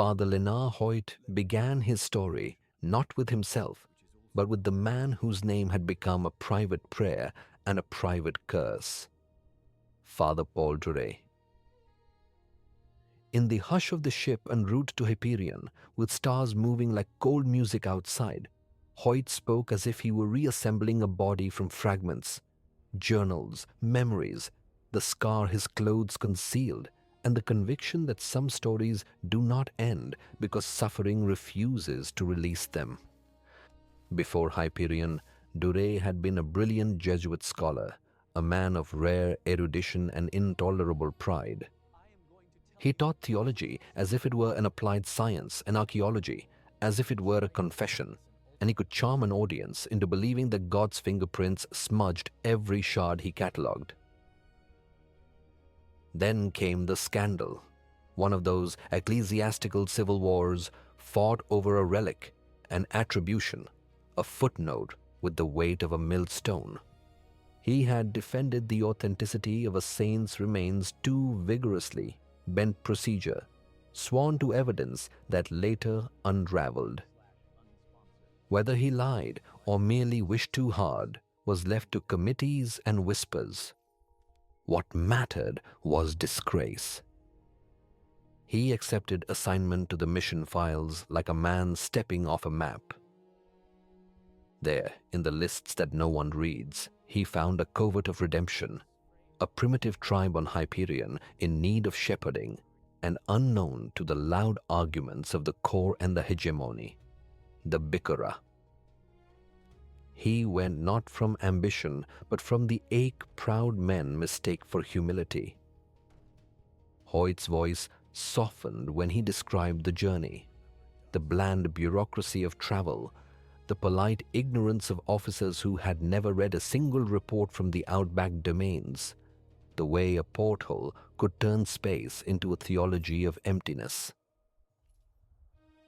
Father Lenar Hoyt began his story not with himself, but with the man whose name had become a private prayer and a private curse, Father Paul Dure. In the hush of the ship en route to Hyperion, with stars moving like cold music outside, Hoyt spoke as if he were reassembling a body from fragments, journals, memories, the scar his clothes concealed, and the conviction that some stories do not end because suffering refuses to release them. Before Hyperion, Dure had been a brilliant Jesuit scholar, a man of rare erudition and intolerable pride. He taught theology as if it were an applied science, and archaeology as if it were a confession, and he could charm an audience into believing that God's fingerprints smudged every shard he catalogued. Then came the scandal, one of those ecclesiastical civil wars fought over a relic, an attribution, a footnote with the weight of a millstone. He had defended the authenticity of a saint's remains too vigorously, bent procedure, sworn to evidence that later unraveled. Whether he lied or merely wished too hard was left to committees and whispers. What mattered was disgrace. He accepted assignment to the mission files like a man stepping off a map. There, in the lists that no one reads, he found a covert of redemption, a primitive tribe on Hyperion in need of shepherding and unknown to the loud arguments of the core and the hegemony, the Bikura. He went not from ambition, but from the ache proud men mistake for humility. Hoyt's voice softened when he described the journey, the bland bureaucracy of travel, the polite ignorance of officers who had never read a single report from the outback domains, the way a porthole could turn space into a theology of emptiness.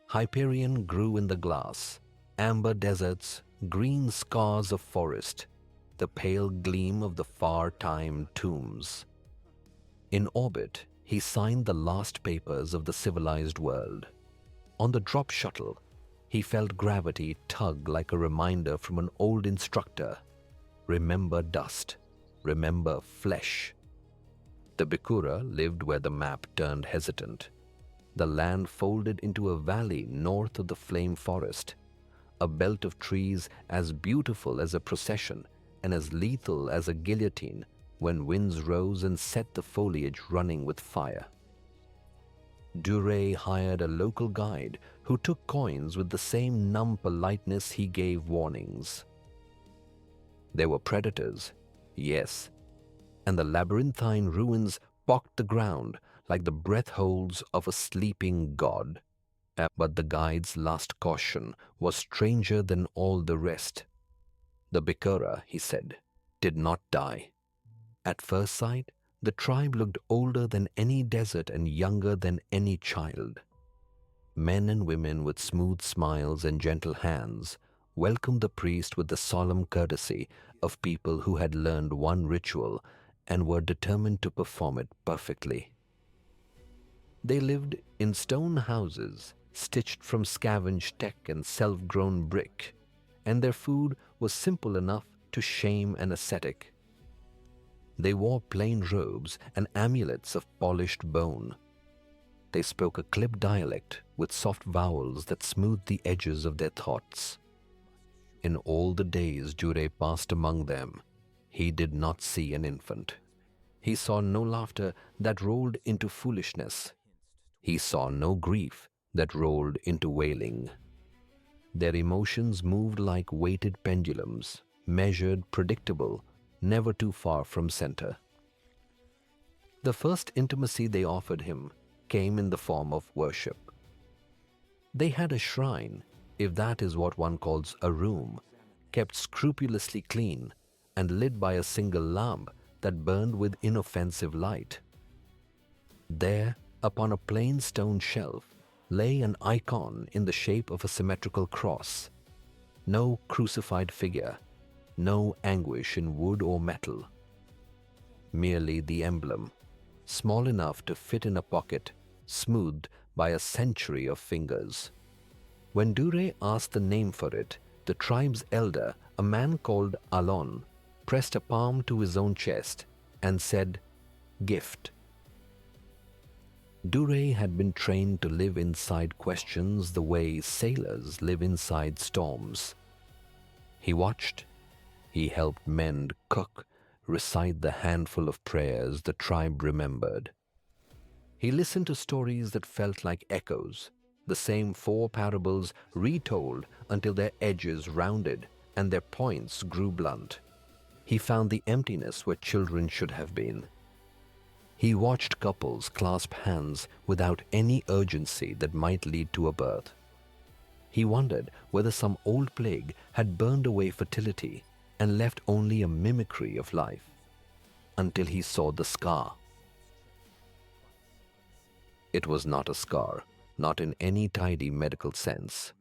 Hyperion grew in the glass, amber deserts, green scars of forest, the pale gleam of the far-time tombs. In orbit, he signed the last papers of the civilized world. On the drop shuttle, he felt gravity tug like a reminder from an old instructor. Remember dust, remember flesh. The Bikura lived where the map turned hesitant. The land folded into a valley north of the flame forest, a belt of trees as beautiful as a procession and as lethal as a guillotine when winds rose and set the foliage running with fire. Dure hired a local guide who took coins with the same numb politeness he gave warnings. There were predators, yes, and the labyrinthine ruins pocked the ground like the breath holds of a sleeping god. But the guide's last caution was stranger than all the rest. The Bikura, he said, did not die. At first sight, the tribe looked older than any desert and younger than any child. Men and women with smooth smiles and gentle hands welcomed the priest with the solemn courtesy of people who had learned one ritual and were determined to perform it perfectly. They lived in stone houses stitched from scavenged tech and self-grown brick, and their food was simple enough to shame an ascetic. They wore plain robes and amulets of polished bone. They spoke a clipped dialect with soft vowels that smoothed the edges of their thoughts. In all the days Dure passed among them, he did not see an infant. He saw no laughter that rolled into foolishness. He saw no grief that rolled into wailing. Their emotions moved like weighted pendulums, measured, predictable, never too far from center. The first intimacy they offered him came in the form of worship. They had a shrine, if that is what one calls a room, kept scrupulously clean and lit by a single lamp that burned with inoffensive light. There, upon a plain stone shelf, lay an icon in the shape of a symmetrical cross. No crucified figure, no anguish in wood or metal. Merely the emblem, small enough to fit in a pocket, smoothed by a century of fingers. When Dure asked the name for it, the tribe's elder, a man called Alon, pressed a palm to his own chest and said, "Gift." Dure had been trained to live inside questions the way sailors live inside storms. He watched. He helped mend, cook, recite the handful of prayers the tribe remembered. He listened to stories that felt like echoes, the same 4 parables retold until their edges rounded and their points grew blunt. He found the emptiness where children should have been. He watched couples clasp hands without any urgency that might lead to a birth. He wondered whether some old plague had burned away fertility and left only a mimicry of life, until he saw the scar. It was not a scar, not in any tidy medical sense.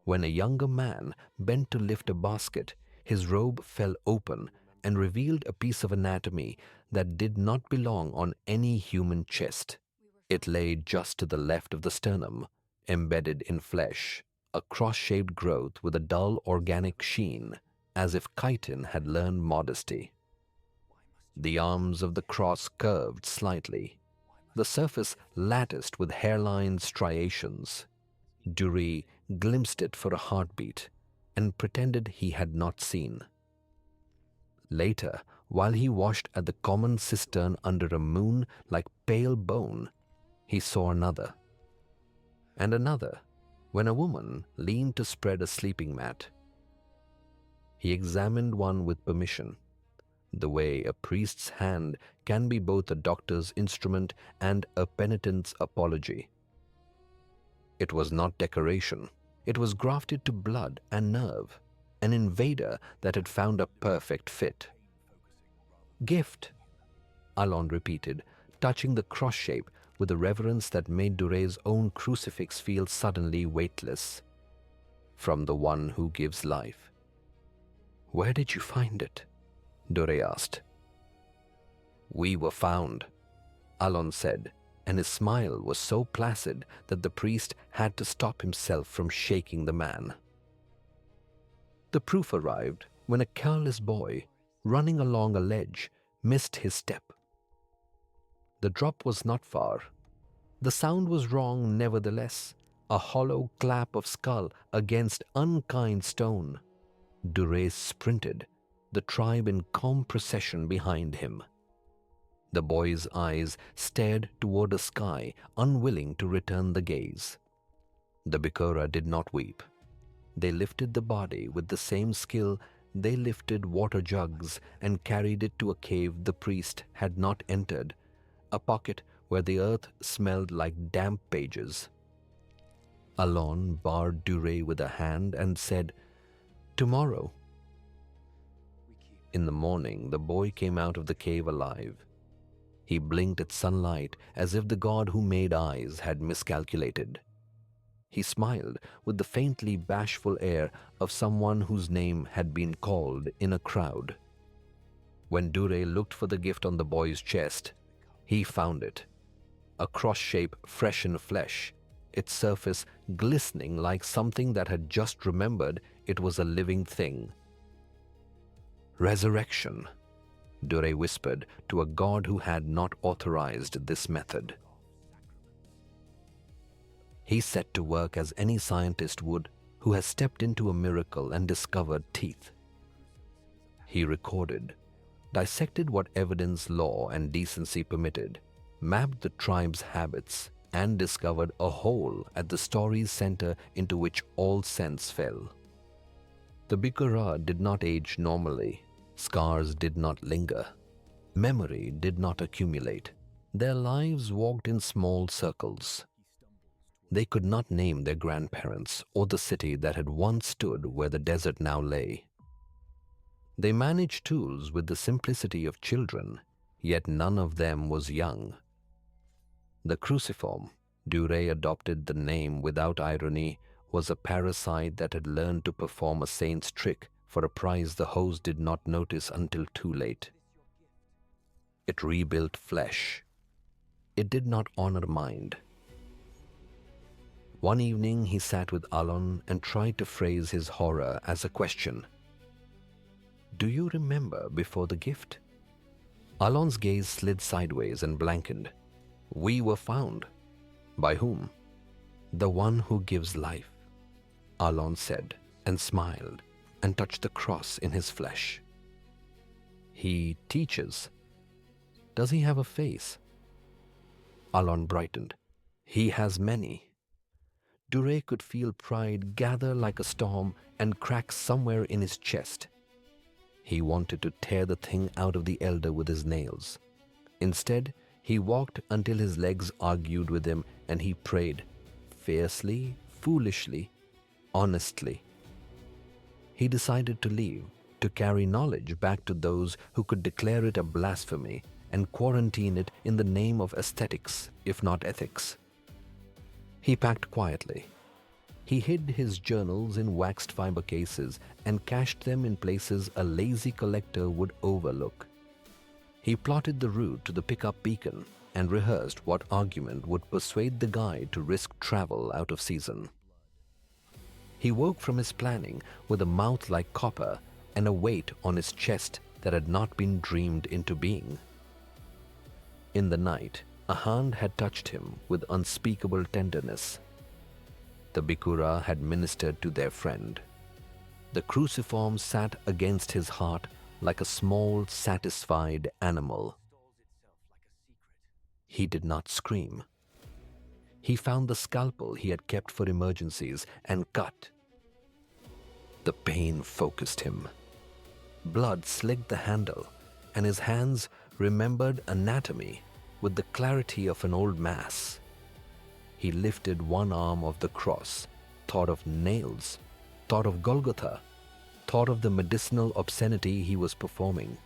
When a younger man bent to lift a basket, his robe fell open and revealed a piece of anatomy that did not belong on any human chest. It lay just to the left of the sternum, embedded in flesh, a cross-shaped growth with a dull organic sheen, as if chitin had learned modesty. The arms of the cross curved slightly, the surface latticed with hairline striations. Dure glimpsed it for a heartbeat and pretended he had not seen. Later, while he washed at the common cistern under a moon like pale bone, he saw another. And another, when a woman leaned to spread a sleeping mat. He examined one with permission, the way a priest's hand can be both a doctor's instrument and a penitent's apology. It was not decoration. It was grafted to blood and nerve, an invader that had found a perfect fit. "Gift," Alon repeated, touching the cross shape with a reverence that made Dure's own crucifix feel suddenly weightless. "From the one who gives life." "Where did you find it?" Dure asked. "We were found," Alon said, and his smile was so placid that the priest had to stop himself from shaking the man. The proof arrived when a careless boy, running along a ledge, missed his step. The drop was not far. The sound was wrong nevertheless, a hollow clap of skull against unkind stone. Dure sprinted, the tribe in calm procession behind him. The boy's eyes stared toward the sky, unwilling to return the gaze. The Bikura did not weep. They lifted the body with the same skill they lifted water jugs and carried it to a cave the priest had not entered, a pocket where the earth smelled like damp pages. Alon barred Dure with a hand and said, "Tomorrow." In the morning, the boy came out of the cave alive. He blinked at sunlight as if the god who made eyes had miscalculated. He smiled with the faintly bashful air of someone whose name had been called in a crowd. When Dure looked for the gift on the boy's chest, he found it. A cross shape fresh in flesh, its surface glistening like something that had just remembered it was a living thing. "Resurrection," Dure whispered to a god who had not authorized this method. He set to work as any scientist would who has stepped into a miracle and discovered teeth. He recorded, dissected what evidence law and decency permitted, mapped the tribe's habits, and discovered a hole at the story's center into which all sense fell. The Bikura did not age normally. Scars did not linger. Memory did not accumulate. Their lives walked in small circles. They could not name their grandparents or the city that had once stood where the desert now lay. They managed tools with the simplicity of children, yet none of them was young. The cruciform, Dure adopted the name without irony, was a parasite that had learned to perform a saint's trick for a price the host did not notice until too late. It rebuilt flesh. It did not honor mind. One evening he sat with Alon and tried to phrase his horror as a question. "Do you remember before the gift?" Alon's gaze slid sideways and blankened. "We were found." "By whom?" "The one who gives life," Alon said, and smiled and touched the cross in his flesh. "He teaches. Does he have a face?" Alon brightened. "He has many." Dure could feel pride gather like a storm and crack somewhere in his chest. He wanted to tear the thing out of the elder with his nails. Instead, he walked until his legs argued with him, and he prayed, fiercely, foolishly, honestly. He decided to leave, to carry knowledge back to those who could declare it a blasphemy and quarantine it in the name of aesthetics, if not ethics. He packed quietly. He hid his journals in waxed fiber cases and cached them in places a lazy collector would overlook. He plotted the route to the pickup beacon and rehearsed what argument would persuade the guide to risk travel out of season. He woke from his planning with a mouth like copper and a weight on his chest that had not been dreamed into being. In the night, a hand had touched him with unspeakable tenderness. The Bikura had ministered to their friend. The cruciform sat against his heart like a small, satisfied animal. He did not scream. He found the scalpel he had kept for emergencies and cut. The pain focused him. Blood slicked the handle, and his hands remembered anatomy with the clarity of an old mass. He lifted one arm of the cross, thought of nails, thought of Golgotha, thought of the medicinal obscenity he was performing.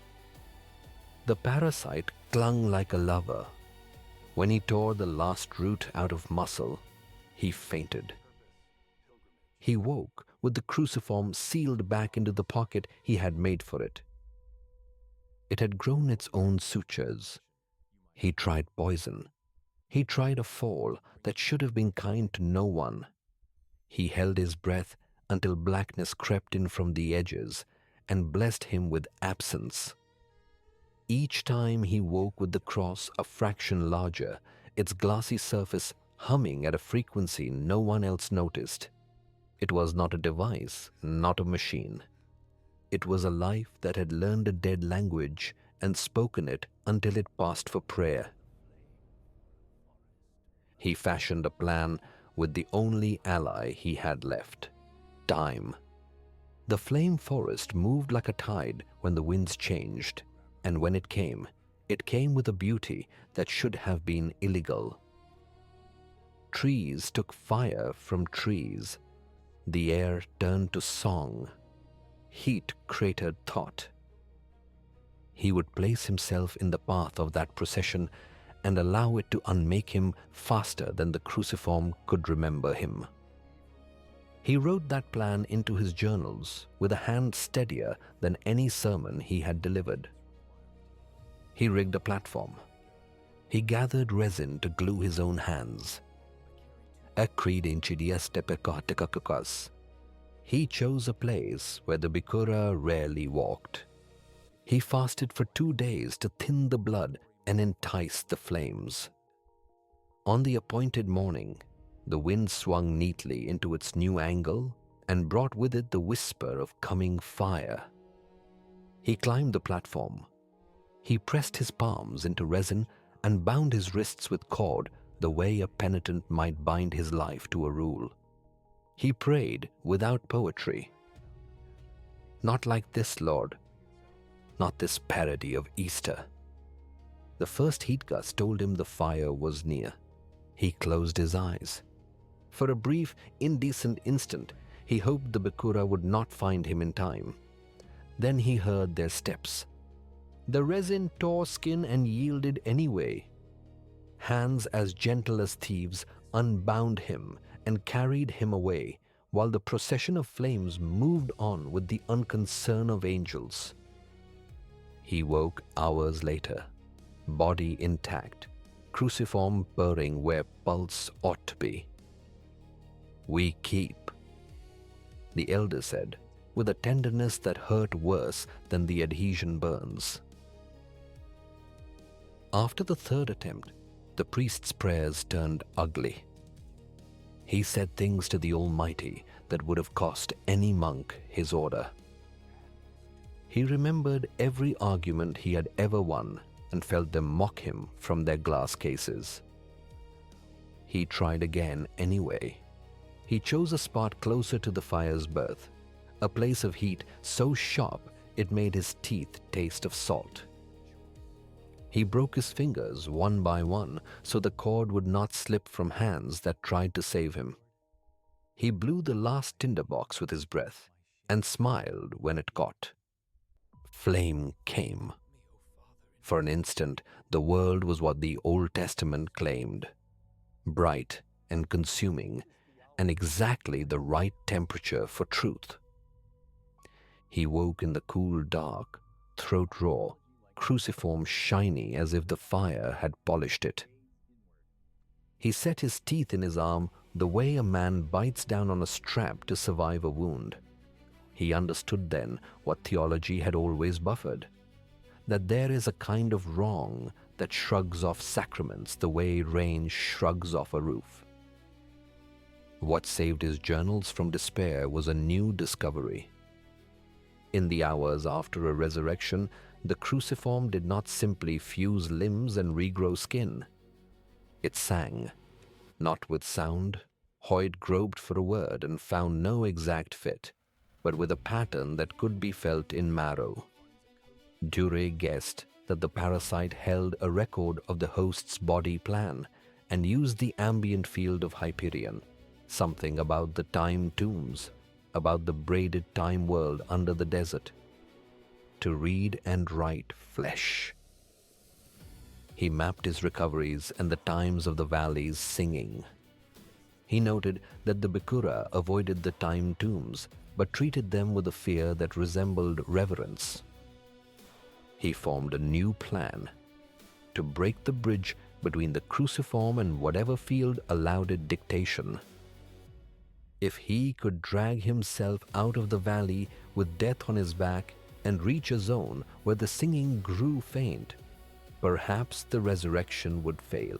The parasite clung like a lover. When he tore the last root out of muscle, he fainted. He woke with the cruciform sealed back into the pocket he had made for it. It had grown its own sutures. He tried poison. He tried a fall that should have been kind to no one. He held his breath until blackness crept in from the edges and blessed him with absence. Each time he woke with the cross a fraction larger, its glassy surface humming at a frequency no one else noticed. It was not a device, not a machine. It was a life that had learned a dead language and spoken it until it passed for prayer. He fashioned a plan with the only ally he had left: time. The flame forest moved like a tide when the winds changed, and when it came with a beauty that should have been illegal. Trees took fire from trees. The air turned to song. Heat cratered thought. He would place himself in the path of that procession and allow it to unmake him faster than the cruciform could remember him. He wrote that plan into his journals with a hand steadier than any sermon he had delivered. He rigged a platform. He gathered resin to glue his own hands. He chose a place where the Bikura rarely walked. He fasted for 2 days to thin the blood and entice the flames. On the appointed morning, the wind swung neatly into its new angle and brought with it the whisper of coming fire. He climbed the platform. He pressed his palms into resin and bound his wrists with cord the way a penitent might bind his life to a rule. He prayed without poetry. "Not like this, Lord. Not this parody of Easter." The first heat gust told him the fire was near. He closed his eyes. For a brief, indecent instant, he hoped the Bikura would not find him in time. Then he heard their steps. The resin tore skin and yielded anyway. Hands as gentle as thieves unbound him and carried him away, while the procession of flames moved on with the unconcern of angels. He woke hours later, body intact, cruciform purring where pulse ought to be. "We keep," the elder said, with a tenderness that hurt worse than the adhesion burns. After the third attempt, the priest's prayers turned ugly. He said things to the Almighty that would have cost any monk his order. He remembered every argument he had ever won and felt them mock him from their glass cases. He tried again anyway. He chose a spot closer to the fire's birth, a place of heat so sharp it made his teeth taste of salt. He broke his fingers one by one so the cord would not slip from hands that tried to save him. He blew the last tinderbox with his breath and smiled when it caught. Flame came. For an instant, the world was what the Old Testament claimed, bright and consuming, and exactly the right temperature for truth. He woke in the cool dark, throat raw, cruciform shiny as if the fire had polished it. He set his teeth in his arm the way a man bites down on a strap to survive a wound. He understood then what theology had always buffered, that there is a kind of wrong that shrugs off sacraments the way rain shrugs off a roof. What saved his journals from despair was a new discovery. In the hours after a resurrection, the cruciform did not simply fuse limbs and regrow skin. It sang, not with sound. Hoyt groped for a word and found no exact fit, but with a pattern that could be felt in marrow. Dure guessed that the parasite held a record of the host's body plan and used the ambient field of Hyperion, something about the time tombs, about the braided time world under the desert, to read and write flesh. He mapped his recoveries and the times of the valleys singing. He noted that the Bikura avoided the time tombs, but treated them with a fear that resembled reverence. He formed a new plan to break the bridge between the cruciform and whatever field allowed it dictation. If he could drag himself out of the valley with death on his back and reach a zone where the singing grew faint, perhaps the resurrection would fail.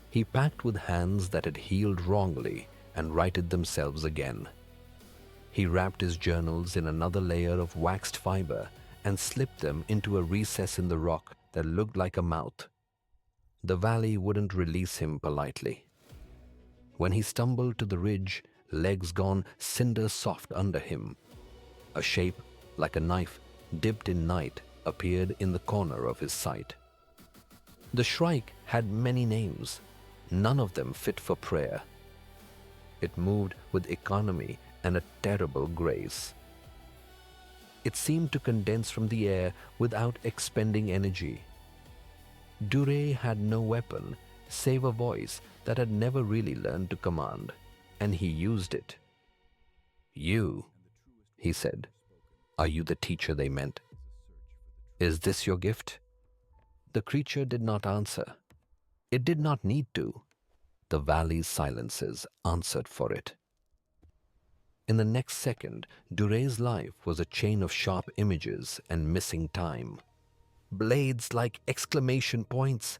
He packed with hands that had healed wrongly and righted themselves again. He wrapped his journals in another layer of waxed fiber and slipped them into a recess in the rock that looked like a mouth. The valley wouldn't release him politely. When he stumbled to the ridge, legs gone cinder soft under him, a shape like a knife dipped in night appeared in the corner of his sight. The shrike had many names, none of them fit for prayer. It moved with economy and a terrible grace. It seemed to condense from the air without expending energy. Dure had no weapon save a voice that had never really learned to command, and he used it. "You," he said, "are you the teacher they meant? Is this your gift?" The creature did not answer. It did not need to. The valley's silences answered for it. In the next second, Dure's life was a chain of sharp images and missing time. Blades like exclamation points,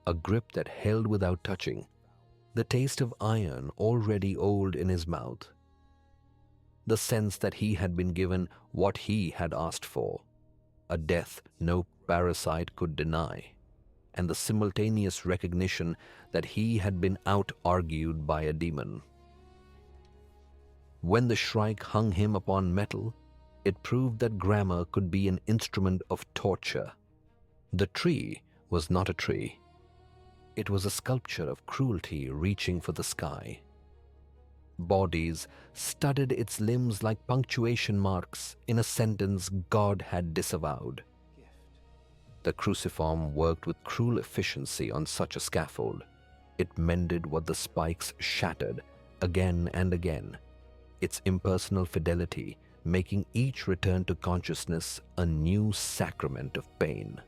a grip that held without touching, the taste of iron already old in his mouth, the sense that he had been given what he had asked for, a death no parasite could deny, and the simultaneous recognition that he had been out-argued by a demon. When the shrike hung him upon metal, it proved that grammar could be an instrument of torture. The tree was not a tree. It was a sculpture of cruelty reaching for the sky. Bodies studded its limbs like punctuation marks in a sentence God had disavowed. The cruciform worked with cruel efficiency on such a scaffold. It mended what the spikes shattered again and again, its impersonal fidelity making each return to consciousness a new sacrament of pain.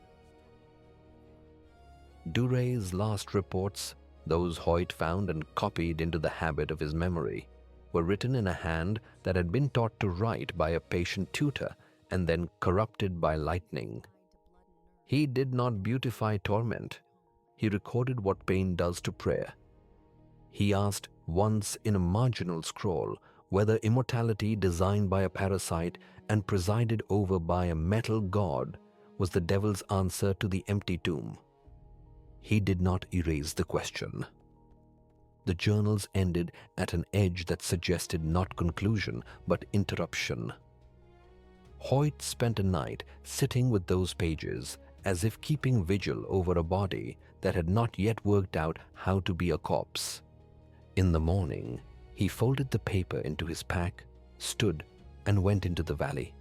Duray's last reports, those Hoyt found and copied into the habit of his memory, were written in a hand that had been taught to write by a patient tutor and then corrupted by lightning. He did not beautify torment. He recorded what pain does to prayer. He asked once in a marginal scroll whether immortality designed by a parasite and presided over by a metal god was the devil's answer to the empty tomb. He did not erase the question. The journals ended at an edge that suggested not conclusion but interruption. Hoyt spent a night sitting with those pages as if keeping vigil over a body that had not yet worked out how to be a corpse. In the morning, he folded the paper into his pack, stood, and went into the valley.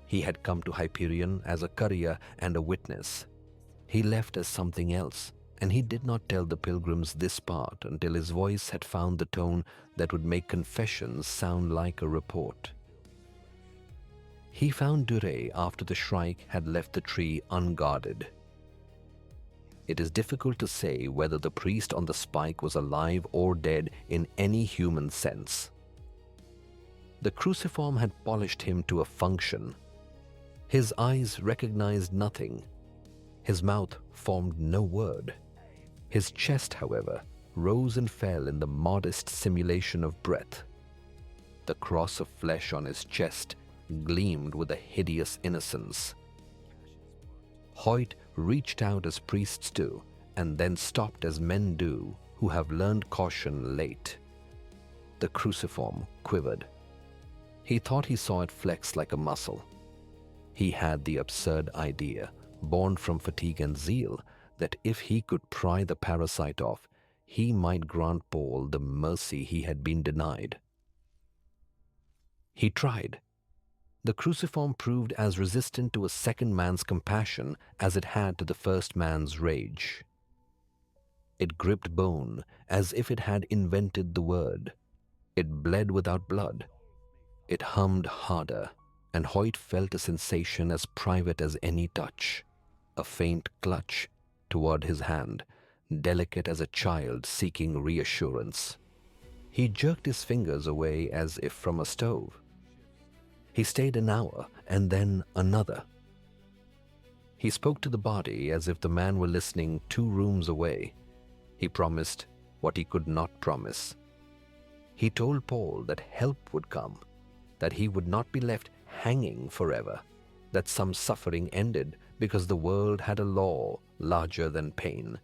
He had come to Hyperion as a courier and a witness. He left as something else, and he did not tell the pilgrims this part until his voice had found the tone that would make confessions sound like a report. He found Duray after the Shrike had left the tree unguarded. It is difficult to say whether the priest on the spike was alive or dead in any human sense. The cruciform had polished him to a function. His eyes recognized nothing. His mouth formed no word. His chest, however, rose and fell in the modest simulation of breath. The cross of flesh on his chest gleamed with a hideous innocence. Hoyt reached out as priests do, and then stopped as men do who have learned caution late. The cruciform quivered. He thought he saw it flex like a muscle. He had the absurd idea, born from fatigue and zeal, that if he could pry the parasite off, he might grant Paul the mercy he had been denied. He tried. The cruciform proved as resistant to a second man's compassion as it had to the first man's rage. It gripped bone as if it had invented the word. It bled without blood. It hummed harder, and Hoyt felt a sensation as private as any touch, a faint clutch toward his hand, delicate as a child seeking reassurance. He jerked his fingers away as if from a stove. He stayed an hour and then another. He spoke to the body as if the man were listening 2 rooms away. He promised what he could not promise. He told Paul that help would come, that he would not be left hanging forever, that some suffering ended because the world had a law larger than pain.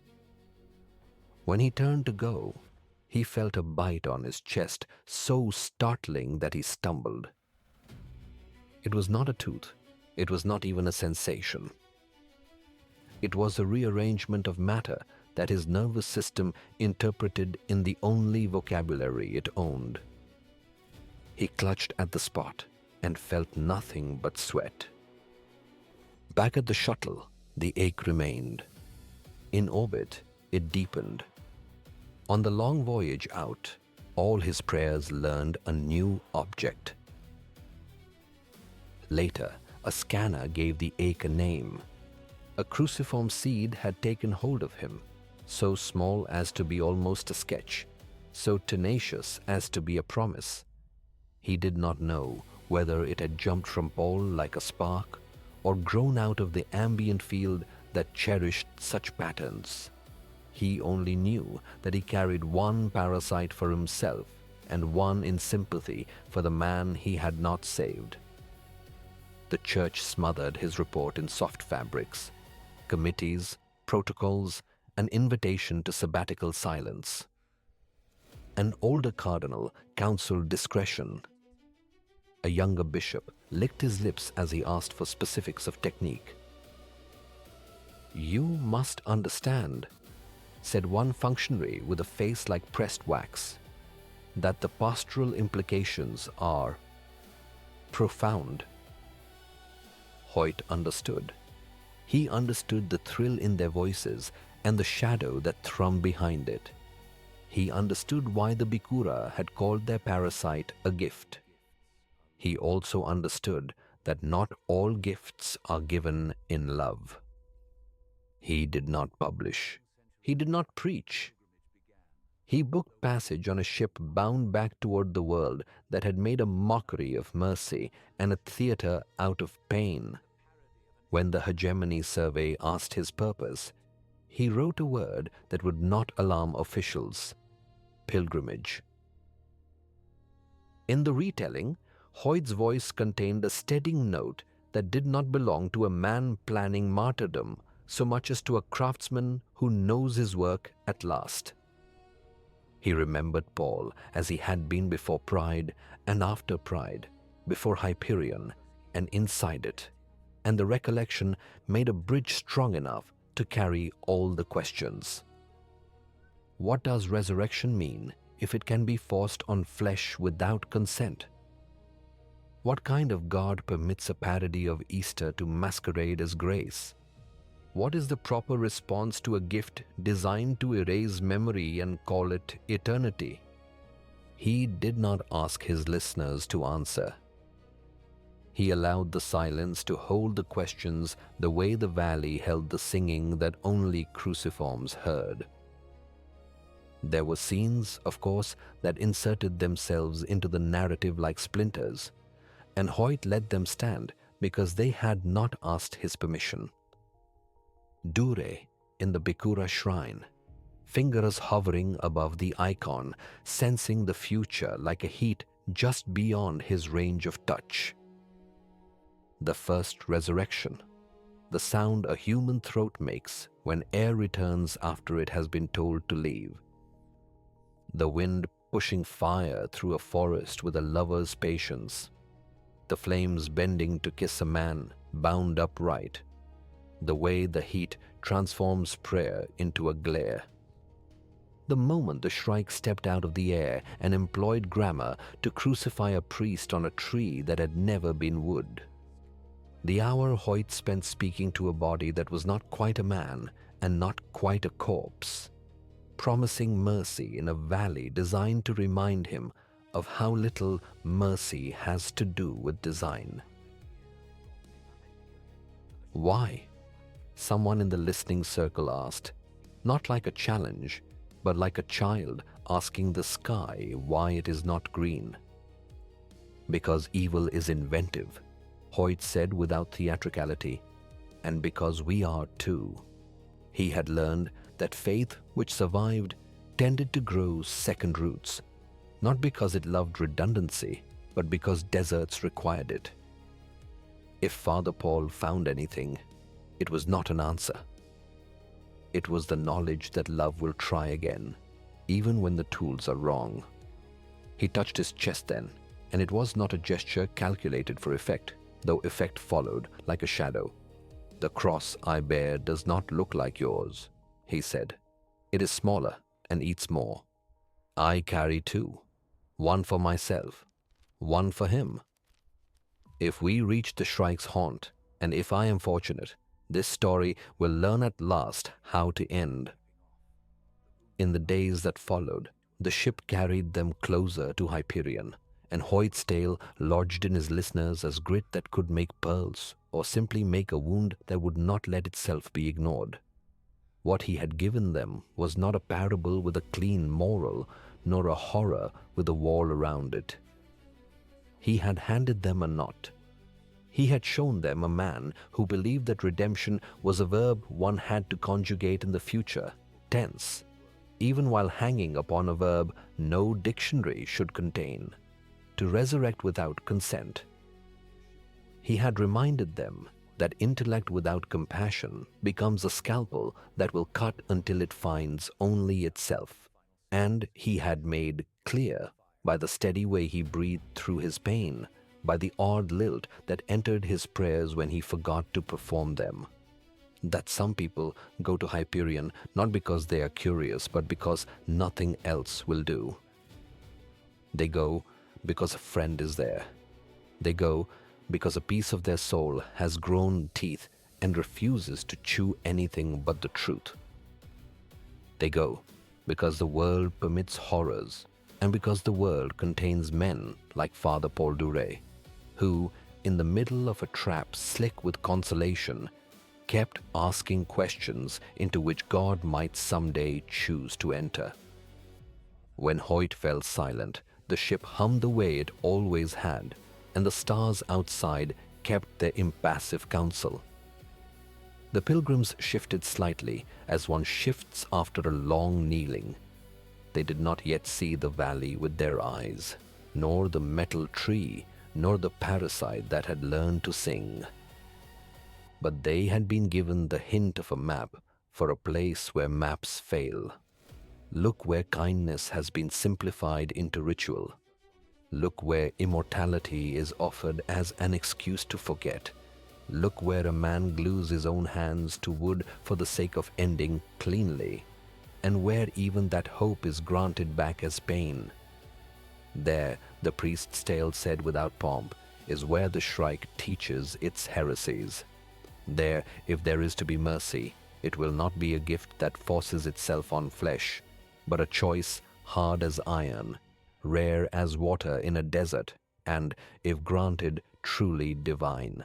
When he turned to go, he felt a bite on his chest so startling that he stumbled. It was not a tooth. It was not even a sensation. It was a rearrangement of matter that his nervous system interpreted in the only vocabulary it owned. He clutched at the spot and felt nothing but sweat. Back at the shuttle, the ache remained. In orbit, it deepened. On the long voyage out, all his prayers learned a new object. Later, a scanner gave the ache a name. A cruciform seed had taken hold of him, so small as to be almost a sketch, so tenacious as to be a promise. He did not know whether it had jumped from Paul like a spark or grown out of the ambient field that cherished such patterns. He only knew that he carried one parasite for himself and one in sympathy for the man he had not saved. The church smothered his report in soft fabrics, committees, protocols, an invitation to sabbatical silence. An older cardinal counseled discretion. A younger bishop licked his lips as he asked for specifics of technique. "You must understand," said one functionary with a face like pressed wax, "that the pastoral implications are profound." Hoyt understood. He understood the thrill in their voices and the shadow that thrummed behind it. He understood why the Bikura had called their parasite a gift. He also understood that not all gifts are given in love. He did not publish. He did not preach. He booked passage on a ship bound back toward the world that had made a mockery of mercy and a theater out of pain. When the Hegemony Survey asked his purpose, he wrote a word that would not alarm officials: pilgrimage. In the retelling, Hoyt's voice contained a steadying note that did not belong to a man planning martyrdom so much as to a craftsman who knows his work at last. He remembered Paul as he had been before Pride and after Pride, before Hyperion and inside it, and the recollection made a bridge strong enough to carry all the questions. What does resurrection mean if it can be forced on flesh without consent? What kind of God permits a parody of Easter to masquerade as grace? What is the proper response to a gift designed to erase memory and call it eternity? He did not ask his listeners to answer. He allowed the silence to hold the questions the way the valley held the singing that only cruciforms heard. There were scenes, of course, that inserted themselves into the narrative like splinters, and Hoyt let them stand because they had not asked his permission. Dure in the Bikura shrine, fingers hovering above the icon, sensing the future like a heat just beyond his range of touch. The first resurrection, the sound a human throat makes when air returns after it has been told to leave. The wind pushing fire through a forest with a lover's patience. The flames bending to kiss a man bound upright. The way the heat transforms prayer into a glare. The moment the Shrike stepped out of the air and employed grammar to crucify a priest on a tree that had never been wood. The hour Hoyt spent speaking to a body that was not quite a man and not quite a corpse, promising mercy in a valley designed to remind him of how little mercy has to do with design. Why? Someone in the listening circle asked, not like a challenge, but like a child asking the sky why it is not green. Because evil is inventive, Hoyt said without theatricality, and because we are too. He had learned that faith which survived tended to grow second roots, not because it loved redundancy, but because deserts required it. If Father Paul found anything, it was not an answer. It was the knowledge that love will try again, even when the tools are wrong. He touched his chest then, and it was not a gesture calculated for effect, though effect followed like a shadow. The cross I bear does not look like yours, he said. It is smaller and eats more. I carry two, one for myself, one for him. If we reach the Shrike's haunt, and if I am fortunate, this story will learn at last how to end. In the days that followed, the ship carried them closer to Hyperion, and Hoyt's tale lodged in his listeners as grit that could make pearls, or simply make a wound that would not let itself be ignored. What he had given them was not a parable with a clean moral, nor a horror with a wall around it. He had handed them a knot. He had shown them a man who believed that redemption was a verb one had to conjugate in the future, tense, even while hanging upon a verb no dictionary should contain, to resurrect without consent. He had reminded them that intellect without compassion becomes a scalpel that will cut until it finds only itself, and he had made clear, by the steady way he breathed through his pain, by the odd lilt that entered his prayers when he forgot to perform them, that some people go to Hyperion not because they are curious, but because nothing else will do. They go because a friend is there. They go because a piece of their soul has grown teeth and refuses to chew anything but the truth. They go because the world permits horrors, and because the world contains men like Father Paul Dure, who, in the middle of a trap slick with consolation, kept asking questions into which God might someday choose to enter. When Hoyt fell silent, the ship hummed the way it always had, and the stars outside kept their impassive counsel. The pilgrims shifted slightly, as one shifts after a long kneeling. They did not yet see the valley with their eyes, nor the metal tree, nor the parasite that had learned to sing. But they had been given the hint of a map for a place where maps fail. Look where kindness has been simplified into ritual. Look where immortality is offered as an excuse to forget. Look where a man glues his own hands to wood for the sake of ending cleanly, and where even that hope is granted back as pain. There, the priest's tale said without pomp, is where the shrike teaches its heresies. There, if there is to be mercy, it will not be a gift that forces itself on flesh, but a choice hard as iron, rare as water in a desert, and, if granted, truly divine.